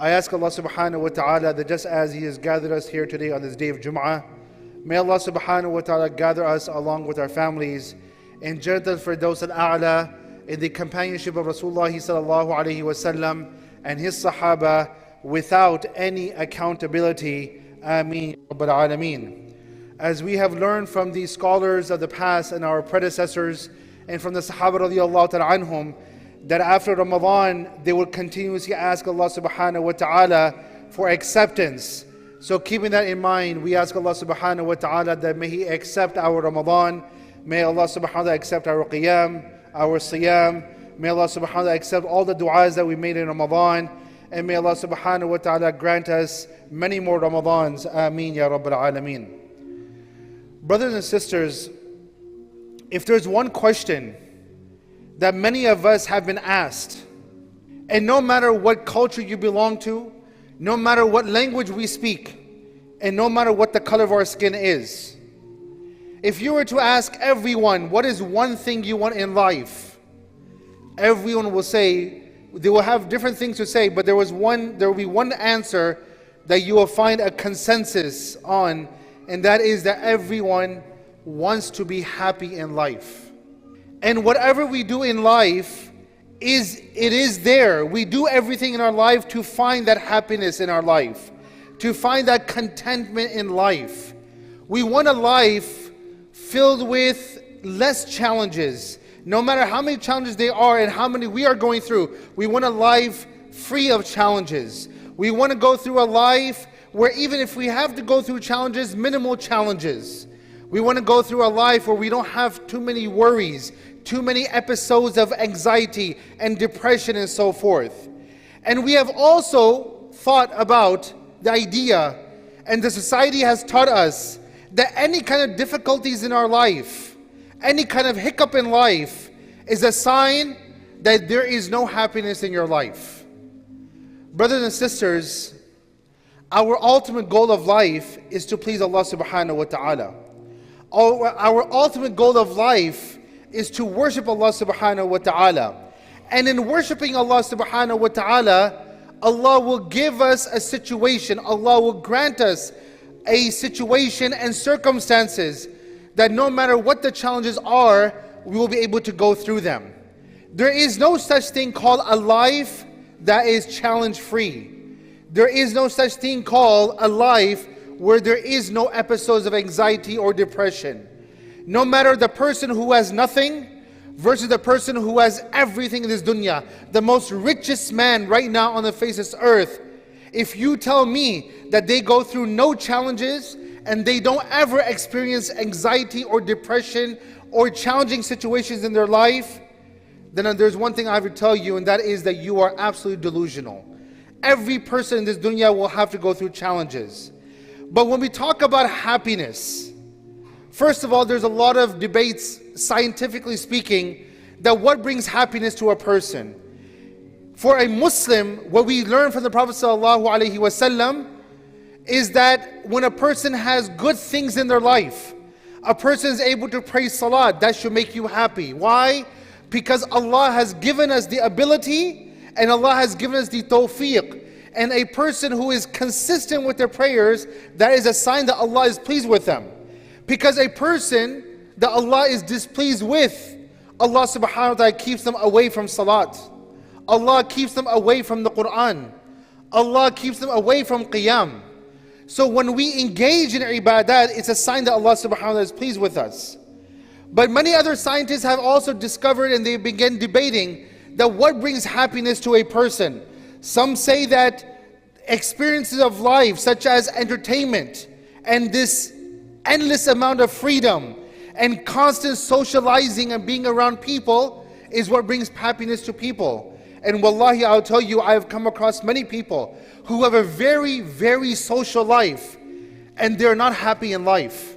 I ask Allah subhanahu wa ta'ala that just as He has gathered us here today on this day of Jum'ah, may Allah subhanahu wa ta'ala gather us along with our families in Jannat al-Firdaus al-A'la, in the companionship of Rasulullah sallallahu alayhi wa sallam and his Sahaba without any accountability. Aamin. Rabbal Alameen. As we have learned from the scholars of the past and our predecessors and from the Sahaba radiallahu ta'ala anhum, that after Ramadan they will continuously ask Allah subhanahu wa ta'ala for acceptance. So keeping that in mind, we ask Allah subhanahu wa ta'ala that may He accept our Ramadan, may Allah subhanahu wa ta'ala accept our qiyam, our siyam, may Allah subhanahu wa ta'ala accept all the du'as that we made in Ramadan, and may Allah subhanahu wa ta'ala grant us many more Ramadans. Ameen ya Rabbal Alameen. Brothers and sisters, if there's one question that many of us have been asked, and no matter what culture you belong to, no matter what language we speak, and no matter what the color of our skin is, if you were to ask everyone, what is one thing you want in life? Everyone will say, they will have different things to say, but there will be one answer that you will find a consensus on, and that is that everyone wants to be happy in life. And whatever we do in life, it is there. We do everything in our life to find that happiness in our life, to find that contentment in life. We want a life filled with less challenges. No matter how many challenges they are and how many we are going through, we want a life free of challenges. We want to go through a life where even if we have to go through challenges, minimal challenges. We want to go through a life where we don't have too many worries, too many episodes of anxiety and depression and so forth. And we have also thought about the idea, and the society has taught us, that any kind of difficulties in our life, any kind of hiccup in life is a sign that there is no happiness in your life. Brothers and sisters, our ultimate goal of life is to please Allah subhanahu wa ta'ala. Our ultimate goal of life is to worship Allah subhanahu wa ta'ala. And in worshiping Allah subhanahu wa ta'ala, Allah will give us a situation, Allah will grant us a situation and circumstances that no matter what the challenges are, we will be able to go through them. There is no such thing called a life that is challenge-free. There is no such thing called a life where there is no episodes of anxiety or depression. No matter the person who has nothing versus the person who has everything in this dunya, the most richest man right now on the face of this earth, if you tell me that they go through no challenges and they don't ever experience anxiety or depression or challenging situations in their life, then there's one thing I have to tell you, and that is that you are absolutely delusional. Every person in this dunya will have to go through challenges. But when we talk about happiness, first of all, there's a lot of debates, scientifically speaking, that what brings happiness to a person. For a Muslim, what we learn from the Prophet ﷺ is that when a person has good things in their life, a person is able to pray salat, that should make you happy. Why? Because Allah has given us the ability and Allah has given us the tawfiq. And a person who is consistent with their prayers, that is a sign that Allah is pleased with them. Because a person that Allah is displeased with, Allah subhanahu wa ta'ala keeps them away from salat. Allah keeps them away from the Quran. Allah keeps them away from qiyam. So when we engage in ibadat, it's a sign that Allah subhanahu wa ta'ala is pleased with us. But many other scientists have also discovered, and they begin debating, that what brings happiness to a person. Some say that experiences of life such as entertainment and this endless amount of freedom and constant socializing and being around people is what brings happiness to people. And wallahi, I'll tell you, I have come across many people who have a very, very social life and they're not happy in life.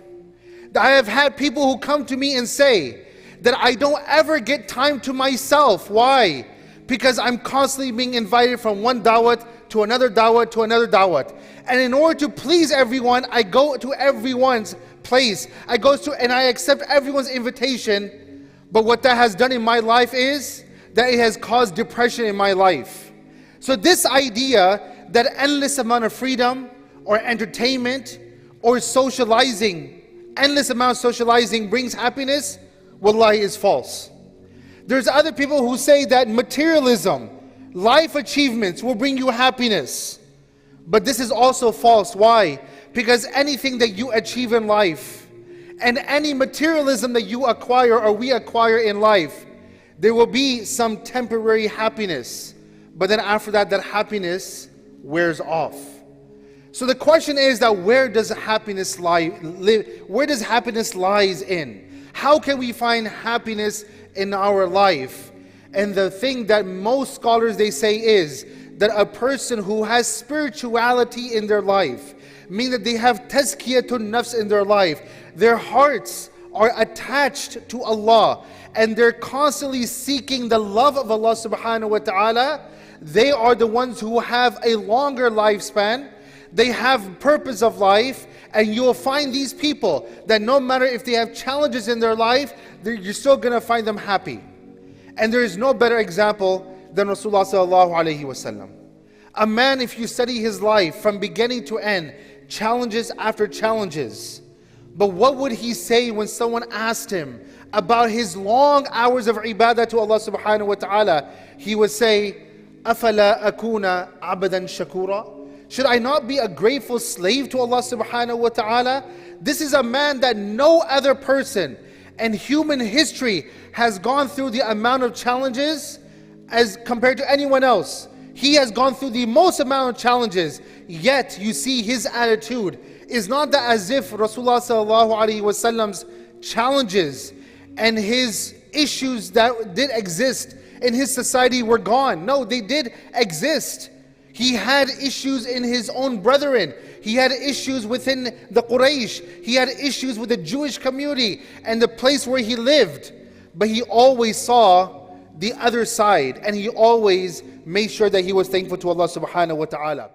I have had people who come to me and say that I don't ever get time to myself. Why? Because I'm constantly being invited from one dawat to another dawat to another dawat. And in order to please everyone, I go to everyone's place. I go to and I accept everyone's invitation. But what that has done in my life is that it has caused depression in my life. So this idea that endless amount of freedom or entertainment or socializing, endless amount of socializing brings happiness, wallahi, is false. There's other people who say that materialism, life achievements will bring you happiness. But this is also false. Why? Because anything that you achieve in life and any materialism that you acquire or we acquire in life, there will be some temporary happiness. But then after that, that happiness wears off. So the question is that where does happiness lie? Where does happiness lies in? How can we find happiness in our life? And the thing that most scholars they say is that a person who has spirituality in their life, meaning that they have tazkiyatun nafs in their life, their hearts are attached to Allah and they're constantly seeking the love of Allah subhanahu wa ta'ala, they are the ones who have a longer lifespan. They have purpose of life, and you'll find these people that no matter if they have challenges in their life, you're still going to find them happy. And there is no better example than Rasulullah sallallahu alaihi wasallam. A man, if you study his life from beginning to end, challenges after challenges. But what would he say when someone asked him about his long hours of ibadah to Allah subhanahu wa ta'ala? He would say, أَفَلَا أَكُونَ عَبْدًا شَكُورًا? Should I not be a grateful slave to Allah subhanahu wa ta'ala? This is a man that no other person in human history has gone through the amount of challenges as compared to anyone else. He has gone through the most amount of challenges, yet you see his attitude is not that as if Rasulullah sallallahu alaihi wasallam's challenges and his issues that did exist in his society were gone. No, they did exist. He had issues in his own brethren. He had issues within the Quraysh. He had issues with the Jewish community and the place where he lived. But he always saw the other side, and he always made sure that he was thankful to Allah subhanahu wa ta'ala.